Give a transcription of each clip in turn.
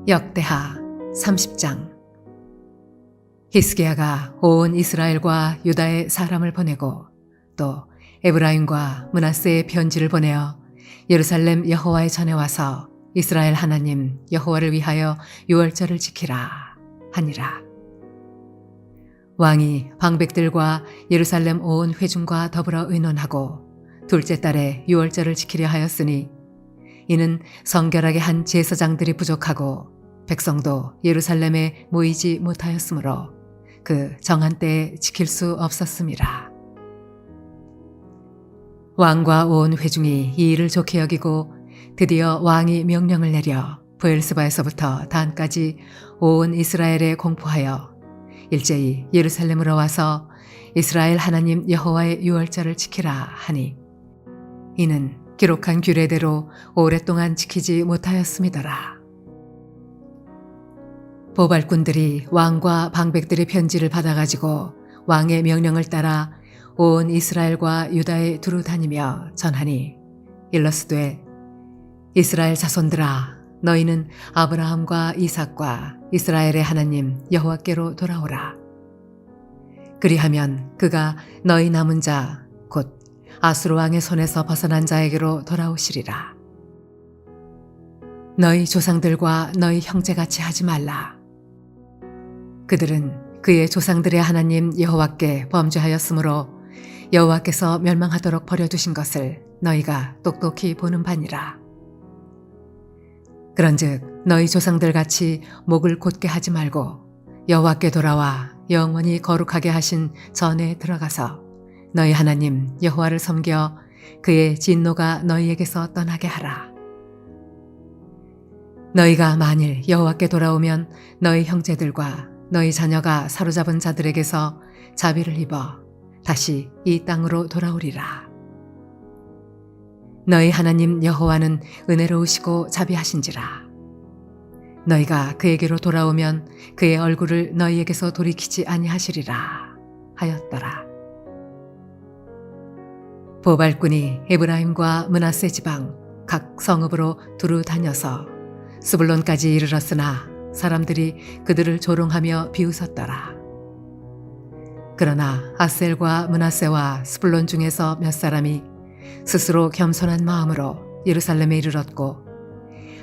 역대하 30장. 히스기야가 온 이스라엘과 유다의 사람을 보내고 또 에브라임과 므낫세의 편지를 보내어 예루살렘 여호와의 전에 와서 이스라엘 하나님 여호와를 위하여 유월절을 지키라 하니라. 왕이 방백들과 예루살렘 온 회중과 더불어 의논하고 둘째 달에 유월절을 지키려 하였으니 이는 성결하게 한 제사장들이 부족하고 백성도 예루살렘에 모이지 못하였으므로 그 정한 때에 지킬 수 없었음이라. 왕과 온 회중이 이 일을 좋게 여기고 드디어 왕이 명령을 내려 브엘스바에서부터 단까지 온 이스라엘에 공포하여 일제히 예루살렘으로 와서 이스라엘 하나님 여호와의 유월절을 지키라 하니 이는 기록한 규례대로 오랫동안 지키지 못하였음이더라. 보발꾼들이 왕과 방백들의 편지를 받아가지고 왕의 명령을 따라 온 이스라엘과 유다에 두루 다니며 전하니 일러스되 이스라엘 자손들아 너희는 아브라함과 이삭과 이스라엘의 하나님 여호와께로 돌아오라. 그리하면 그가 너희 남은 자 곧 아수르 왕의 손에서 벗어난 자에게로 돌아오시리라. 너희 조상들과 너희 형제같이 하지 말라. 그들은 그의 조상들의 하나님 여호와께 범죄하였으므로 여호와께서 멸망하도록 버려두신 것을 너희가 똑똑히 보는 바니라. 그런즉 너희 조상들같이 목을 곧게 하지 말고 여호와께 돌아와 영원히 거룩하게 하신 전에 들어가서 너희 하나님 여호와를 섬겨 그의 진노가 너희에게서 떠나게 하라. 너희가 만일 여호와께 돌아오면 너희 형제들과 너희 자녀가 사로잡은 자들에게서 자비를 입어 다시 이 땅으로 돌아오리라. 너희 하나님 여호와는 은혜로우시고 자비하신지라. 너희가 그에게로 돌아오면 그의 얼굴을 너희에게서 돌이키지 아니하시리라 하였더라. 보발꾼이 에브라임과 므낫세 지방 각 성읍으로 두루 다녀서 스불론까지 이르렀으나 사람들이 그들을 조롱하며 비웃었더라. 그러나 아셀과 므낫세와 스불론 중에서 몇 사람이 스스로 겸손한 마음으로 예루살렘에 이르렀고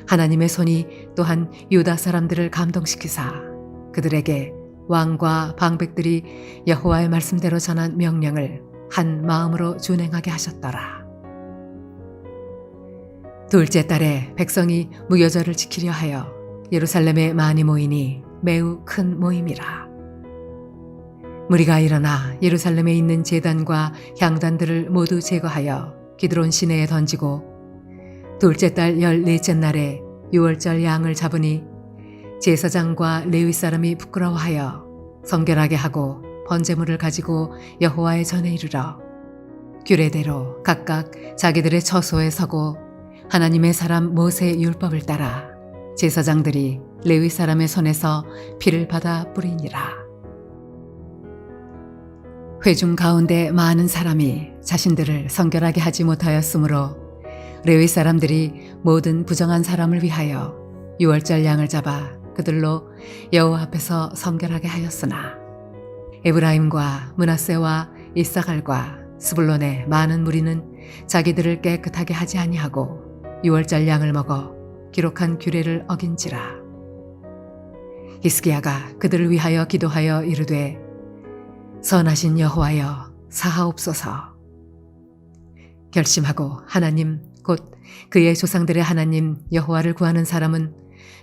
하나님의 손이 또한 유다 사람들을 감동시키사 그들에게 왕과 방백들이 여호와의 말씀대로 전한 명령을 한 마음으로 준행하게 하셨더라. 둘째 달에 백성이 무교절을 지키려 하여 예루살렘에 많이 모이니 매우 큰 모임이라. 무리가 일어나 예루살렘에 있는 제단과 향단들을 모두 제거하여 기드론 시내에 던지고 둘째 달 14째 날에 유월절 양을 잡으니 제사장과 레위 사람이 부끄러워하여 성결하게 하고 번제물을 가지고 여호와의 전에 이르러 규례대로 각각 자기들의 처소에 서고 하나님의 사람 모세의 율법을 따라 제사장들이 레위 사람의 손에서 피를 받아 뿌리니라. 회중 가운데 많은 사람이 자신들을 성결하게 하지 못하였으므로 레위 사람들이 모든 부정한 사람을 위하여 유월절 양을 잡아 그들로 여호와 앞에서 성결하게 하였으나 에브라임과 므낫세와 이사갈과 스불론의 많은 무리는 자기들을 깨끗하게 하지 아니하고 유월절 양을 먹어 기록한 규례를 어긴지라. 히스기야가 그들을 위하여 기도하여 이르되 선하신 여호와여 사하옵소서. 결심하고 하나님 곧 그의 조상들의 하나님 여호와를 구하는 사람은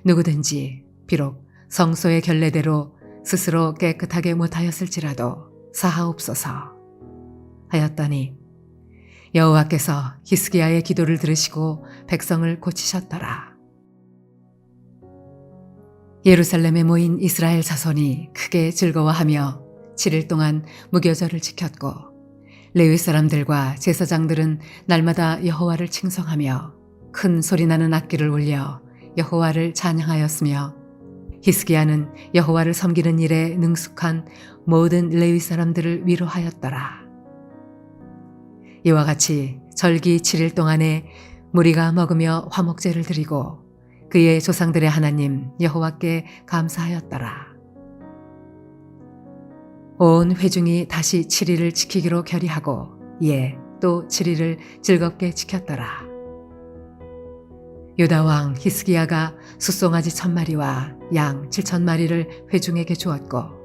누구든지 비록 성소의 결례대로 스스로 깨끗하게 못하였을지라도 사하옵소서 하였더니 여호와께서 히스기야의 기도를 들으시고 백성을 고치셨더라. 예루살렘에 모인 이스라엘 자손이 크게 즐거워하며 7일 동안 무교절을 지켰고 레위 사람들과 제사장들은 날마다 여호와를 칭송하며 큰 소리나는 악기를 울려 여호와를 찬양하였으며 히스기야는 여호와를 섬기는 일에 능숙한 모든 레위 사람들을 위로하였더라. 이와 같이 절기 7일 동안에 무리가 먹으며 화목제를 드리고 그의 조상들의 하나님 여호와께 감사하였더라. 온 회중이 다시 7일을 지키기로 결의하고 또 7일을 즐겁게 지켰더라. 유다 왕 히스기야가 숫송아지 1000마리와 양 7000마리를 회중에게 주었고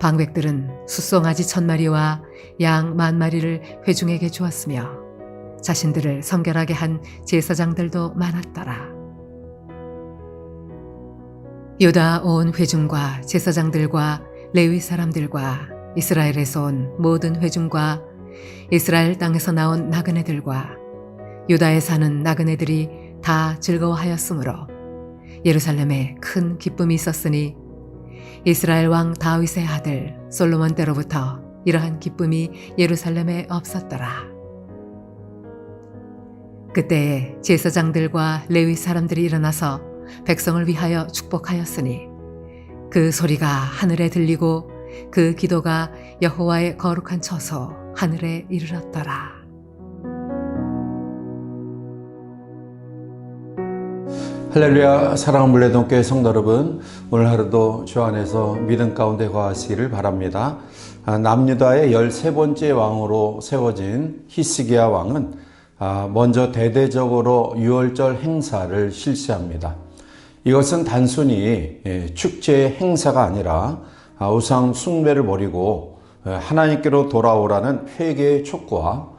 방백들은 숫송아지 1000마리와 양 10,000마리를 회중에게 주었으며 자신들을 성결하게 한 제사장들도 많았더라. 유다 온 회중과 제사장들과 레위 사람들과 이스라엘에서 온 모든 회중과 이스라엘 땅에서 나온 나그네들과 유다에 사는 나그네들이 다 즐거워하였으므로 예루살렘에 큰 기쁨이 있었으니 이스라엘 왕 다윗의 아들 솔로몬 때로부터 이러한 기쁨이 예루살렘에 없었더라. 그때에 제사장들과 레위 사람들이 일어나서 백성을 위하여 축복하였으니 그 소리가 하늘에 들리고 그 기도가 여호와의 거룩한 처소 하늘에 이르렀더라. 할렐루야. 사랑하는 물레동교회 성도 여러분, 오늘 하루도 주 안에서 믿음 가운데 거하시기를 바랍니다. 남유다의 13번째 왕으로 세워진 히스기야 왕은 먼저 대대적으로 유월절 행사를 실시합니다. 이것은 단순히 축제 행사가 아니라 우상 숭배를 버리고 하나님께로 돌아오라는 회개의 촉구와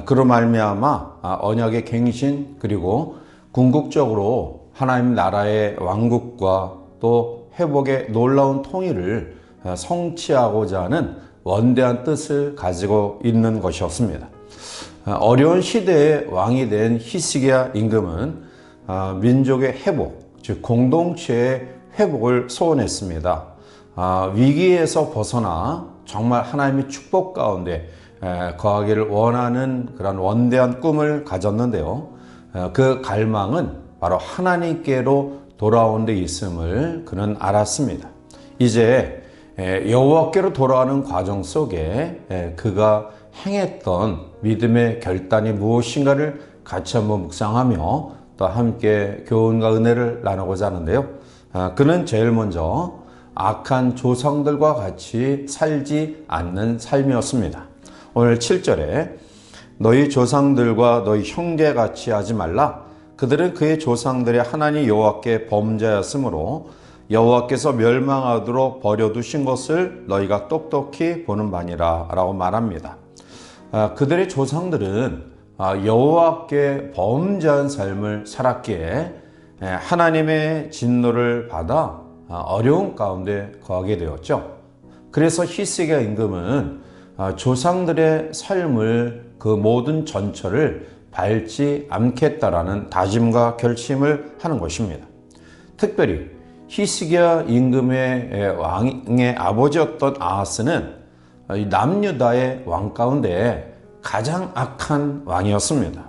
그로 말미암아 언약의 갱신 그리고 궁극적으로 하나님 나라의 왕국과 또 회복의 놀라운 통일을 성취하고자 하는 원대한 뜻을 가지고 있는 것이었습니다. 어려운 시대의 왕이 된 히스기야 임금은 민족의 회복, 즉 공동체의 회복을 소원했습니다. 위기에서 벗어나 정말 하나님의 축복 가운데 거하기를 원하는 그런 원대한 꿈을 가졌는데요. 그 갈망은 바로 하나님께로 돌아온 데 있음을 그는 알았습니다. 이제 여호와께로 돌아가는 과정 속에 그가 행했던 믿음의 결단이 무엇인가를 같이 한번 묵상하며 또 함께 교훈과 은혜를 나누고자 하는데요. 그는 제일 먼저 악한 조상들과 같이 살지 않는 삶이었습니다. 오늘 7절에 너희 조상들과 너희 형제같이 하지 말라. 그들은 그의 조상들의 하나님 여호와께 범죄하였으므로 여호와께서 멸망하도록 버려두신 것을 너희가 똑똑히 보는 바니라 라고 말합니다. 그들의 조상들은 여호와께 범죄한 삶을 살았기에 하나님의 진노를 받아 어려운 가운데 거하게 되었죠. 그래서 히스기야 임금은 조상들의 삶을 그 모든 전철을 밟지 않겠다라는 다짐과 결심을 하는 것입니다. 특별히 히스기야 임금의 왕의 아버지였던 아하스는 남유다의 왕 가운데 가장 악한 왕이었습니다.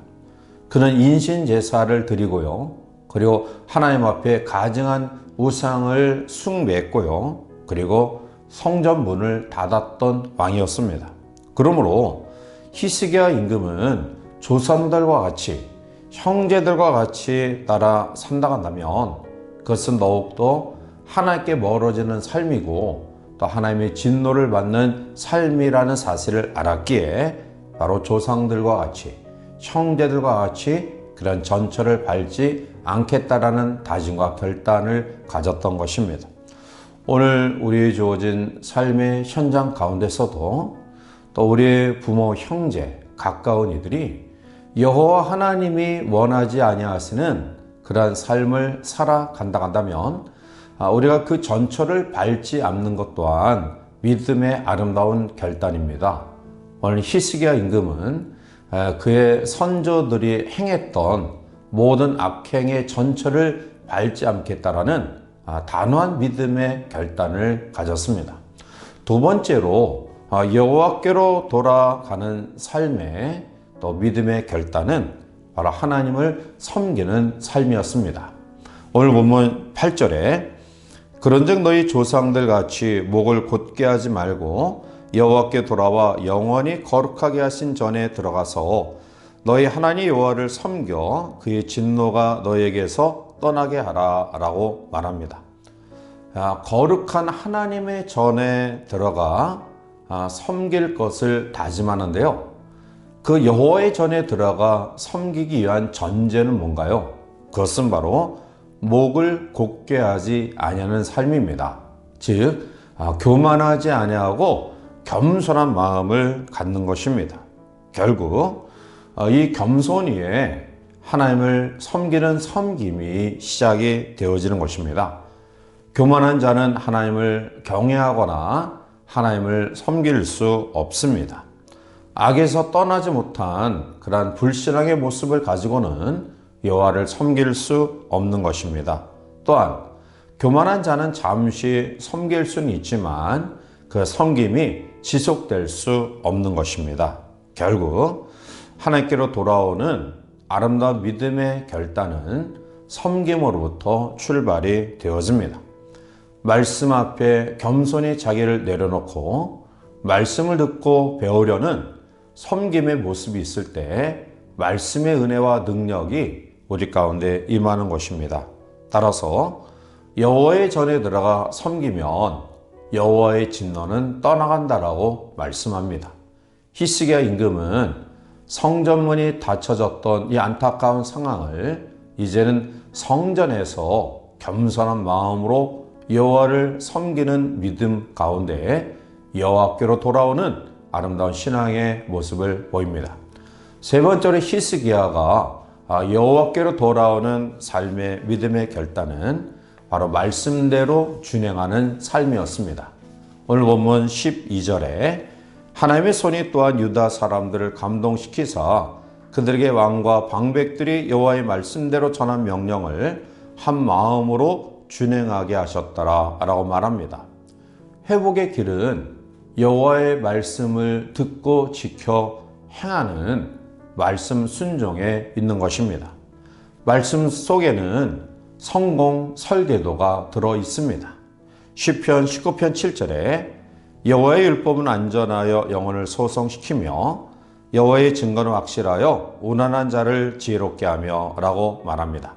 그는 인신제사를 드리고요. 그리고 하나님 앞에 가증한 우상을 숭배했고요. 그리고 성전 문을 닫았던 왕이었습니다. 그러므로 히스기야 임금은 조상들과 같이 형제들과 같이 따라 산다간다면 그것은 더욱더 하나님께 멀어지는 삶이고 또 하나님의 진노를 받는 삶이라는 사실을 알았기에 바로 조상들과 같이 형제들과 같이 그런 전철을 밟지 않겠다라는 다짐과 결단을 가졌던 것입니다. 오늘 우리의 주어진 삶의 현장 가운데서도 또 우리의 부모, 형제, 가까운 이들이 여호와 하나님이 원하지 아니하시는 그러한 삶을 살아간다 한다면 우리가 그 전철을 밟지 않는 것 또한 믿음의 아름다운 결단입니다. 오늘 히스기야 임금은 그의 선조들이 행했던 모든 악행의 전철을 밟지 않겠다라는 단호한 믿음의 결단을 가졌습니다. 두 번째로 여호와께로 돌아가는 삶의 또 믿음의 결단은 바로 하나님을 섬기는 삶이었습니다. 오늘 본문 8절에 그런즉 너희 조상들 같이 목을 곧게 하지 말고 여호와께 돌아와 영원히 거룩하게 하신 전에 들어가서 너희 하나님 여호와를 섬겨 그의 진노가 너희에게서 떠나게 하라 라고 말합니다. 거룩한 하나님의 전에 들어가 섬길 것을 다짐하는데요. 그 여호와의 전에 들어가 섬기기 위한 전제는 뭔가요? 그것은 바로 목을 곧게 하지 아니하는 삶입니다. 즉 교만하지 아니하고 겸손한 마음을 갖는 것입니다. 결국 이 겸손 위에 하나님을 섬기는 섬김이 시작이 되어지는 것입니다. 교만한 자는 하나님을 경외하거나 하나님을 섬길 수 없습니다. 악에서 떠나지 못한 그러한 불신앙의 모습을 가지고는 여호와를 섬길 수 없는 것입니다. 또한 교만한 자는 잠시 섬길 수는 있지만 그 섬김이 지속될 수 없는 것입니다. 결국 하나님께로 돌아오는 아름다운 믿음의 결단은 섬김으로부터 출발이 되어집니다. 말씀 앞에 겸손히 자기를 내려놓고 말씀을 듣고 배우려는 섬김의 모습이 있을 때 말씀의 은혜와 능력이 우리 가운데 임하는 것입니다. 따라서 여호와의 전에 들어가 섬기면 여호와의 진노는 떠나간다라고 말씀합니다. 히스기야 임금은 성전문이 닫혀졌던 이 안타까운 상황을 이제는 성전에서 겸손한 마음으로 여호와를 섬기는 믿음 가운데 여호와께로 돌아오는 아름다운 신앙의 모습을 보입니다. 세 번째로 히스기야가 여호와께로 돌아오는 삶의 믿음의 결단은 바로 말씀대로 준행하는 삶이었습니다. 오늘 본문 12절에 하나님의 손이 또한 유다 사람들을 감동시키사 그들에게 왕과 방백들이 여호와의 말씀대로 전한 명령을 한 마음으로 준행하게 하셨더라 라고 말합니다. 회복의 길은 여호와의 말씀을 듣고 지켜 행하는 말씀 순종에 있는 것입니다. 말씀 속에는 성공 설계도가 들어 있습니다. 시편 19편 7절에 여호와의 율법은 안전하여 영혼을 소성시키며 여호와의 증거는 확실하여 우난한 자를 지혜롭게 하며 라고 말합니다.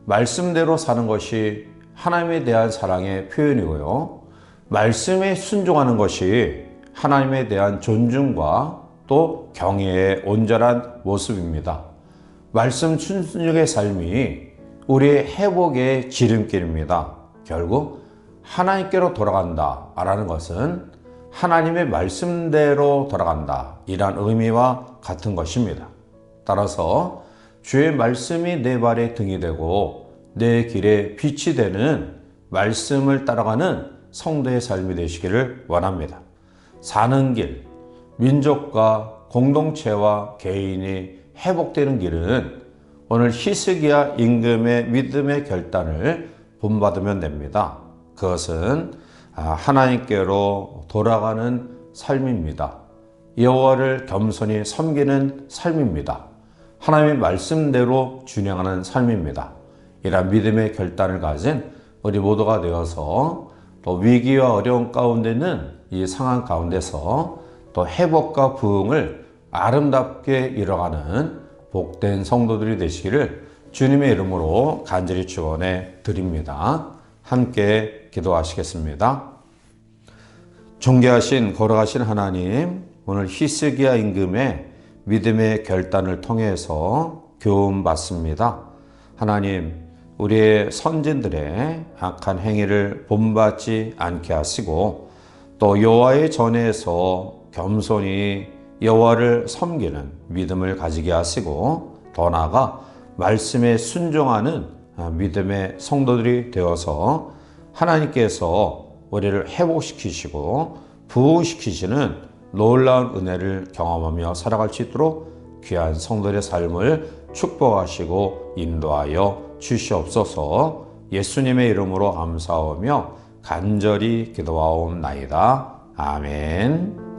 말씀대로 사는 것이 하나님에 대한 사랑의 표현이고요. 말씀에 순종하는 것이 하나님에 대한 존중과 또 경외의 온전한 모습입니다. 말씀 순종의 삶이 우리의 회복의 지름길입니다. 결국 하나님께로 돌아간다 라는 것은 하나님의 말씀대로 돌아간다 이란 의미와 같은 것입니다. 따라서 주의 말씀이 내 발의 등이 되고 내 길에 빛이 되는 말씀을 따라가는 성도의 삶이 되시기를 원합니다. 사는 길, 민족과 공동체와 개인이 회복되는 길은 오늘 히스기야 임금의 믿음의 결단을 본받으면 됩니다. 그것은 하나님께로 돌아가는 삶입니다. 여호와를 겸손히 섬기는 삶입니다. 하나님의 말씀대로 준행하는 삶입니다. 이러한 믿음의 결단을 가진 우리 모두가 되어서 또 위기와 어려움 가운데는 이 상황 가운데서 또 회복과 부흥을 아름답게 이뤄가는 복된 성도들이 되시기를 주님의 이름으로 간절히 축원해 드립니다. 함께 기도하시겠습니다. 존귀하신 거룩하신 하나님, 오늘 히스기야 임금의 믿음의 결단을 통해서 교훈 받습니다. 하나님, 우리의 선진들의 악한 행위를 본받지 않게 하시고 또 여호와의 전에서 겸손히 여호와를 섬기는 믿음을 가지게 하시고 더 나아가 말씀에 순종하는 믿음의 성도들이 되어서 하나님께서 우리를 회복시키시고 부흥시키시는 놀라운 은혜를 경험하며 살아갈 수 있도록 귀한 성도의 삶을 축복하시고 인도하여 주시옵소서. 예수님의 이름으로 감사하며 간절히 기도하옵나이다. 아멘.